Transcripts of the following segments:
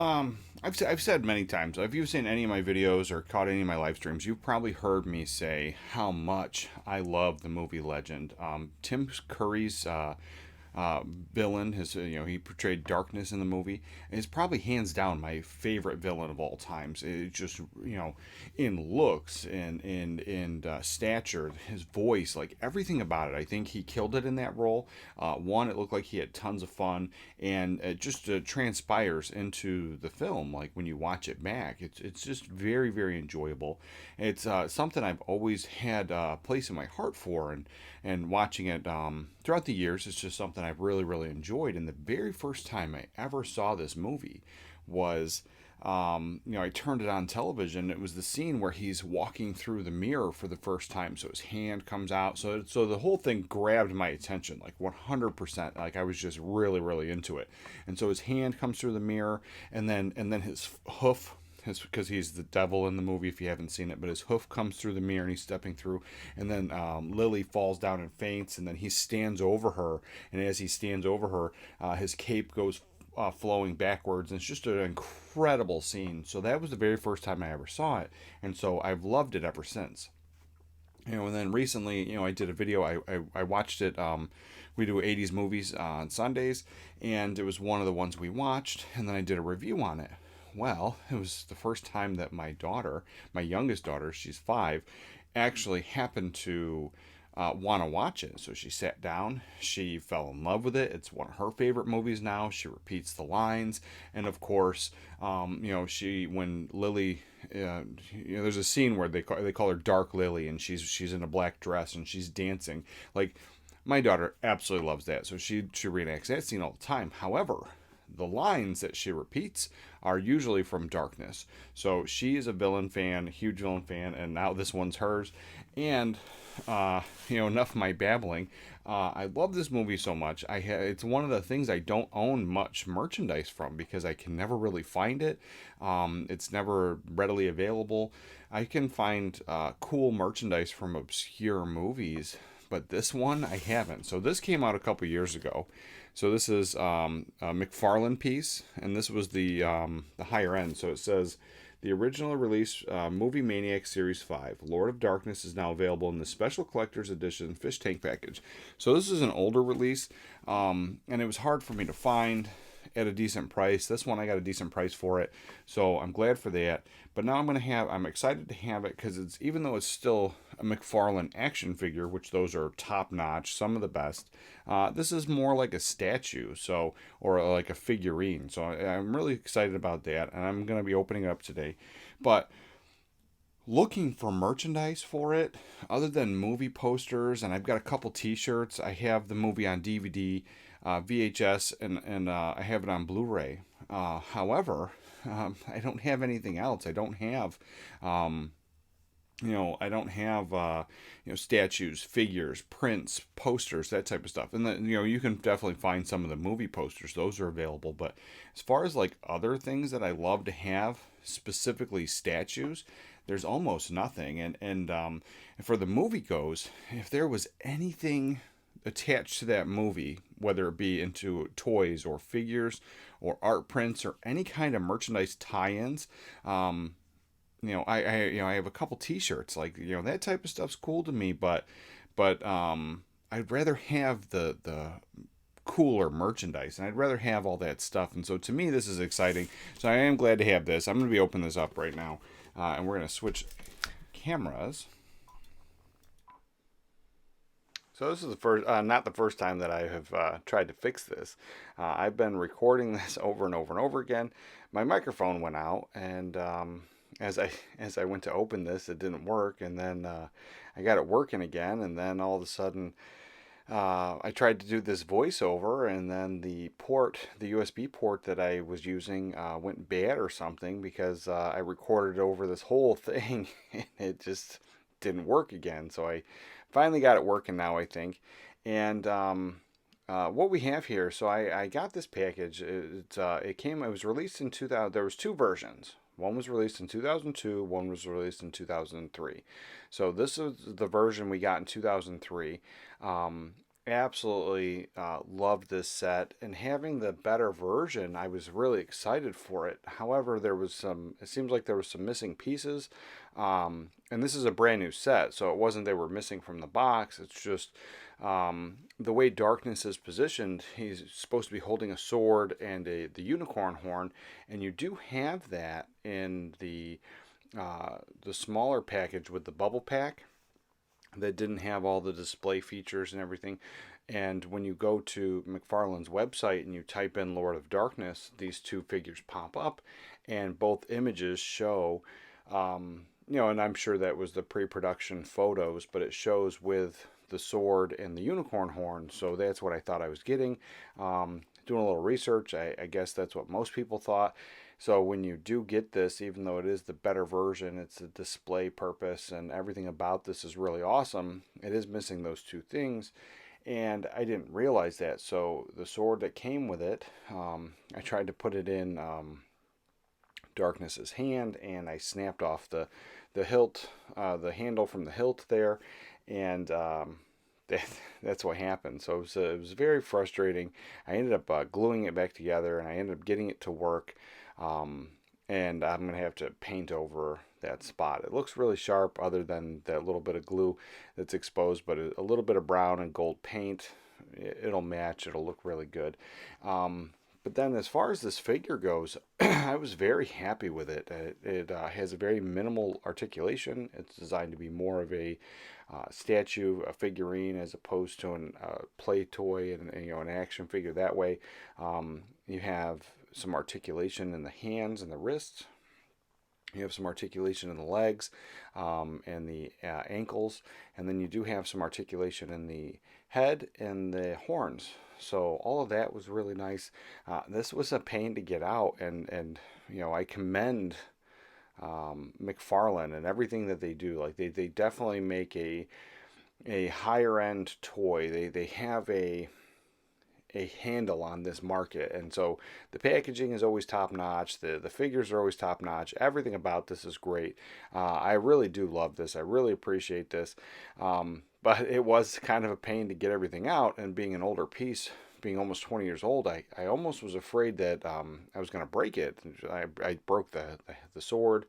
I've said many times, if you've seen any of my videos or caught any of my live streams, you've probably heard me say how much I love the movie Legend. Tim Curry's uh, villain, he portrayed darkness in the movie, and is probably hands down my favorite villain of all times. It just, in looks and stature, his voice, like everything about it. I think he killed it in that role. One, it looked like he had tons of fun, and it just transpires into the film. Like when you watch it back, it's just very very enjoyable. It's something I've always had a place in my heart for, and watching it throughout the years, it's just something I've really really enjoyed. And the very first time I ever saw this movie was I turned it on television. It was the scene where he's walking through the mirror for the first time. So his hand comes out. So the whole thing grabbed my attention, like 100%. Like I was just really, really into it. And so his hand comes through the mirror, and then his hoof. Because he's the devil in the movie, if you haven't seen it, but his hoof comes through the mirror and he's stepping through, and then Lily falls down and faints, and then he stands over her, and as he stands over her, his cape goes flowing backwards, and it's just an incredible scene. So that was the very first time I ever saw it, and so I've loved it ever since. And then recently, I did a video. I watched it. We do 80s movies on Sundays, and it was one of the ones we watched, and then I did a review on it. Well, it was the first time that my daughter, my youngest daughter, she's 5, actually happened to want to watch it. So she sat down, she fell in love with it. It's one of her favorite movies now. She repeats the lines, and of course, when Lily, there's a scene where they call her Dark Lily, and she's in a black dress and she's dancing. Like my daughter absolutely loves that, so she reenacts that scene all the time. However, the lines that she repeats are usually from Darkness. So she is a villain fan, a huge villain fan, and now this one's hers. And enough of my babbling. I love this movie so much. It's one of the things I don't own much merchandise from because I can never really find it. It's never readily available. I can find cool merchandise from obscure movies, but this one I haven't. So this came out a couple years ago. So this is a McFarlane piece, and this was the higher end. So it says the original release, Movie Maniac Series 5, Lord of Darkness, is now available in the Special Collector's Edition Fish Tank package. So this is an older release, and it was hard for me to find at a decent price. This one I got a decent price for it, so I'm glad for that. But now I'm excited to have it because even though it's still a McFarlane action figure, which those are top notch, some of the best. This is more like a statue, or like a figurine. So I'm really excited about that, and I'm gonna be opening it up today. But looking for merchandise for it, other than movie posters, and I've got a couple T-shirts. I have the movie on DVD, VHS, and I have it on Blu-ray. However, I don't have anything else. I don't have. I don't have statues, figures, prints, posters, that type of stuff. And then you can definitely find some of the movie posters; those are available. But as far as like other things that I love to have, specifically statues, there's almost nothing. And for the movie goes, if there was anything attached to that movie, whether it be into toys or figures or art prints or any kind of merchandise tie-ins. I have a couple T-shirts, like that type of stuff's cool to me, but I'd rather have the cooler merchandise, and I'd rather have all that stuff. And so to me, this is exciting. So I am glad to have this. I'm going to be opening this up right now, and we're going to switch cameras. So this is the first, not the first time that I have tried to fix this. I've been recording this over and over and over again. My microphone went out, and as I went to open this, it didn't work, and then I got it working again, and then all of a sudden I tried to do this voiceover, and then the USB port that I was using went bad or something because I recorded over this whole thing, and it just didn't work again. So I finally got it working now, I think. And what we have here, so I got this package. It was released in 2000. There was two versions. One was released in 2002, one was released in 2003. So this is the version we got in 2003. Absolutely loved this set, and having the better version, I was really excited for it. However, it seems like there was some missing pieces, and this is a brand new set, so it wasn't they were missing from the box. It's just the way Darkness is positioned. He's supposed to be holding a sword and the unicorn horn, and you do have that in the smaller package with the bubble pack that didn't have all the display features and everything. And when you go to McFarlane's website and you type in Lord of Darkness, these two figures pop up, and both images show, and I'm sure that was the pre production photos, but it shows with the sword and the unicorn horn. So that's what I thought I was getting. Doing a little research, I guess that's what most people thought. So when you do get this, even though it is the better version, it's a display purpose and everything about this is really awesome. It is missing those two things, and I didn't realize that. So the sword that came with it, I tried to put it in Darkness's hand, and I snapped off the hilt, the handle from the hilt there, and that, that's what happened. So it was very frustrating. I ended up gluing it back together, and I ended up getting it to work. Um, and I'm going to have to paint over that spot. It looks really sharp other than that little bit of glue that's exposed, but a little bit of brown and gold paint, it'll match. It'll look really good. But then as far as this figure goes, I was very happy with it. It has a very minimal articulation. It's designed to be more of a statue, a figurine, as opposed to a play toy and an action figure that way. You have some articulation in the hands and the wrists. You have some articulation in the legs and the ankles, and then you do have some articulation in the head and the horns. So all of that was really nice. This was a pain to get out, and I commend McFarlane and everything that they do. Like they definitely make a higher end toy. They have a handle on this market, and so the packaging is always top notch. The figures are always top notch. Everything about this is great. I really do love this. I really appreciate this. But it was kind of a pain to get everything out, and being an older piece, being almost 20 years old, I almost was afraid that I was going to break it. I broke the sword,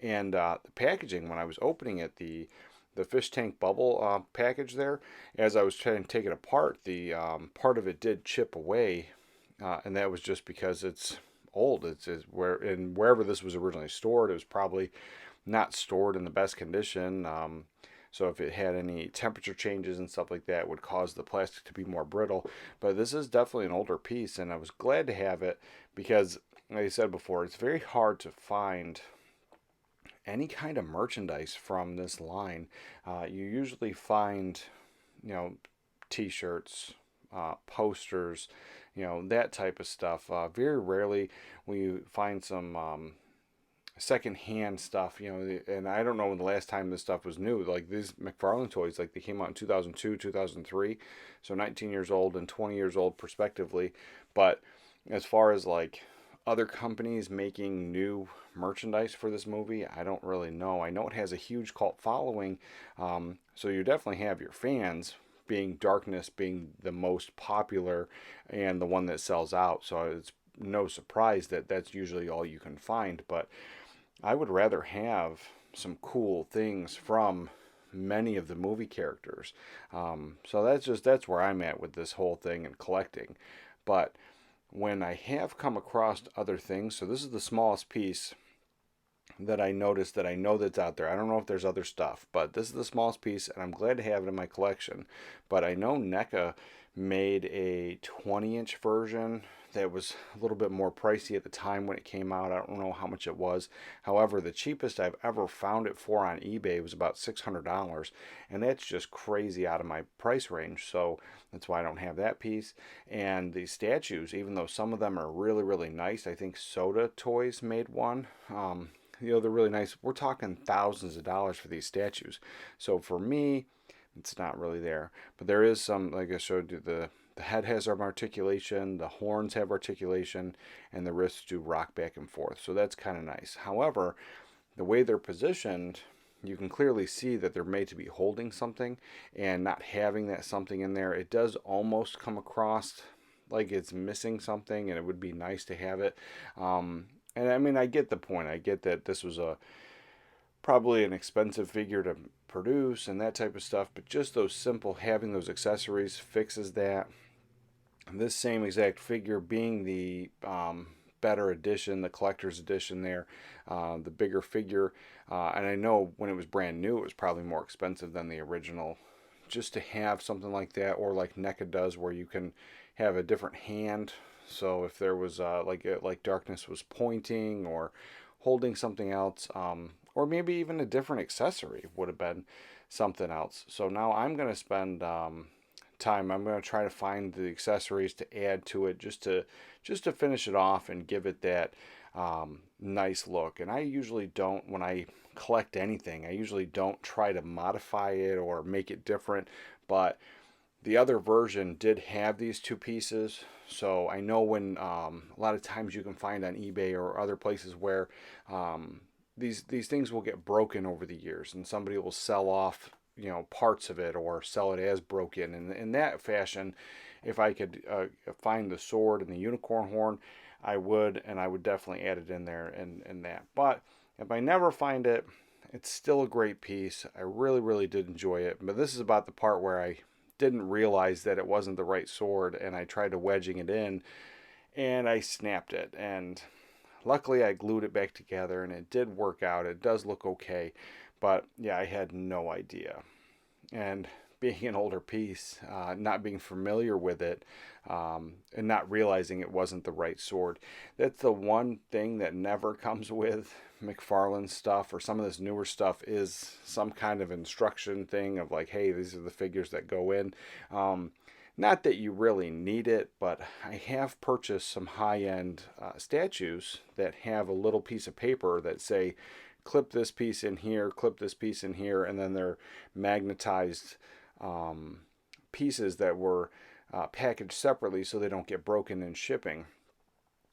and the packaging when I was opening it, the fish tank bubble package there, as I was trying to take it apart, the part of it did chip away, and that was just because it's old. It's wherever this was originally stored, it was probably not stored in the best condition. So if it had any temperature changes and stuff like that, it would cause the plastic to be more brittle. But this is definitely an older piece, and I was glad to have it because, like I said before, it's very hard to find any kind of merchandise from this line. You usually find, t-shirts, posters, that type of stuff. Very rarely will you find some secondhand stuff, and I don't know when the last time this stuff was new. Like these McFarlane toys, like they came out in 2002, 2003, so 19 years old and 20 years old respectively. But as far as like other companies making new merchandise for this movie, I don't really know. I know it has a huge cult following, so you definitely have your fans, being Darkness being the most popular and the one that sells out. So it's no surprise that that's usually all you can find. But I would rather have some cool things from many of the movie characters. So that's where I'm at with this whole thing and collecting. But when I have come across other things, so this is the smallest piece that I noticed that I know that's out there. I don't know if there's other stuff, but this is the smallest piece, and I'm glad to have it in my collection. But I know NECA made a 20-inch version that was a little bit more pricey at the time when it came out. I don't know how much it was. However, the cheapest I've ever found it for on eBay was about $600, and that's just crazy out of my price range. So that's why I don't have that piece. And the statues, even though some of them are really, really nice, I think Soda Toys made one. They're really nice. We're talking thousands of dollars for these statues. So for me, it's not really there. But there is some, like I showed you, the head has some articulation, the horns have articulation, and the wrists do rock back and forth. So that's kind of nice. However, the way they're positioned, you can clearly see that they're made to be holding something, and not having that something in there, it does almost come across like it's missing something, and it would be nice to have it. And I mean, I get the point. I get that this was a probably an expensive figure to produce and that type of stuff, but just those simple having those accessories fixes that. This same exact figure being the better edition, the collector's edition there, the bigger figure. And I know when it was brand new, it was probably more expensive than the original. Just to have something like that, or like NECA does, where you can have a different hand. So if there was like Darkness was pointing or holding something else, or maybe even a different accessory would have been something else. So now I'm going to spend time. I'm going to try to find the accessories to add to it, just to finish it off and give it that nice look. And I usually don't, when I collect anything, I usually don't try to modify it or make it different. But the other version did have these two pieces, so I know when a lot of times you can find on eBay or other places where these things will get broken over the years, and somebody will sell off, you know, parts of it or sell it as broken. And in that fashion, if I could find the sword and the unicorn horn, I would, and I would definitely add it in there and that. But if I never find it, it's still a great piece. I really did enjoy it. But this is about the part where I didn't realize that it wasn't the right sword, and I tried to wedging it in, and I snapped it. And luckily I glued it back together, and it did work out. It does look okay. But yeah, I had no idea. And being an older piece, not being familiar with it, and not realizing it wasn't the right sword. That's the one thing that never comes with McFarlane stuff or some of this newer stuff, is some kind of instruction thing of like, hey, these are the figures that go in. Not that you really need it, but I have purchased some high-end statues that have a little piece of paper that say, clip this piece in here, clip this piece in here, and then they're magnetized pieces that were packaged separately so they don't get broken in shipping.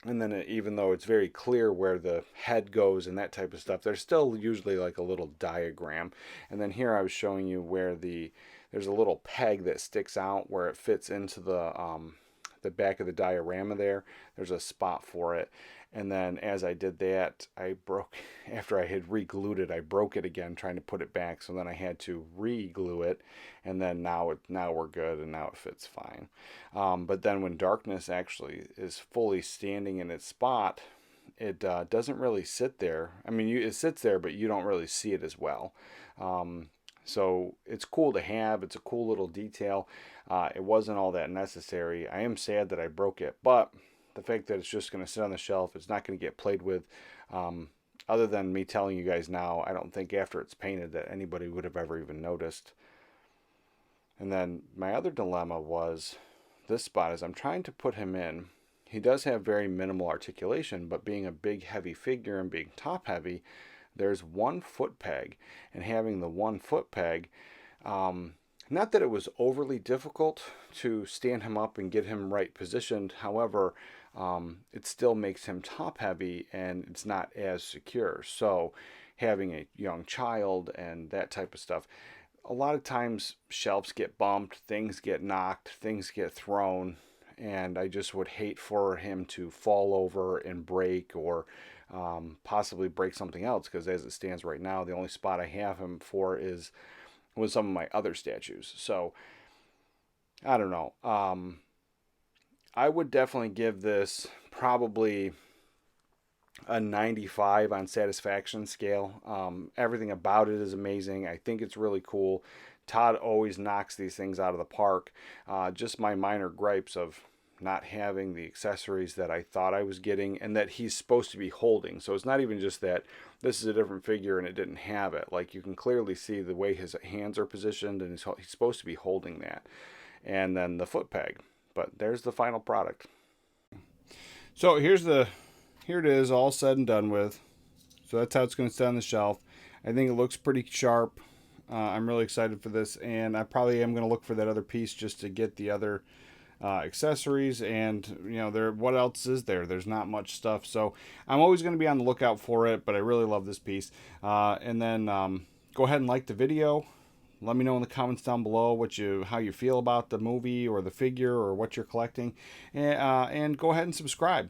And then even though it's very clear where the head goes and that type of stuff, there's still usually like a little diagram. And then here I was showing you where there's a little peg that sticks out where it fits into the back of the diorama there. There's a spot for it. And then as I did that, I broke, after I had re-glued it, I broke it again trying to put it back. So then I had to re-glue it, and then now we're good, and now it fits fine. But then when Darkness actually is fully standing in its spot, it doesn't really sit there. I mean, it sits there, but you don't really see it as well. So it's cool to have. It's a cool little detail. It wasn't all that necessary. I am sad that I broke it, but the fact that it's just going to sit on the shelf, it's not going to get played with. Other than me telling you guys now, I don't think after it's painted that anybody would have ever even noticed. And then my other dilemma was this spot. As I'm trying to put him in, he does have very minimal articulation, but being a big heavy figure and being top heavy, there's 1 foot peg. And having the 1 foot peg, not that it was overly difficult to stand him up and get him right positioned. However, it still makes him top heavy, and it's not as secure. So having a young child and that type of stuff, a lot of times shelves get bumped, things get knocked, things get thrown, and I just would hate for him to fall over and break, or possibly break something else, because as it stands right now, the only spot I have him for is with some of my other statues. So I don't know. I would definitely give this probably a 95 on satisfaction scale. Everything about it is amazing. I think it's really cool. Todd always knocks these things out of the park. Just my minor gripes of not having the accessories that I thought I was getting and that he's supposed to be holding. So it's not even just that this is a different figure and it didn't have it. Like, you can clearly see the way his hands are positioned, and he's supposed to be holding that. And then the foot peg. But there's the final product. So here it is, all said and done with. So that's how it's going to sit on the shelf. I think it looks pretty sharp. I'm really excited for this, and I probably am going to look for that other piece just to get the other accessories. And what else is there? There's not much stuff, so I'm always going to be on the lookout for it. But I really love this piece. And then Go ahead and like the video. Let me know in the comments down below how you feel about the movie or the figure or what you're collecting, and go ahead and subscribe.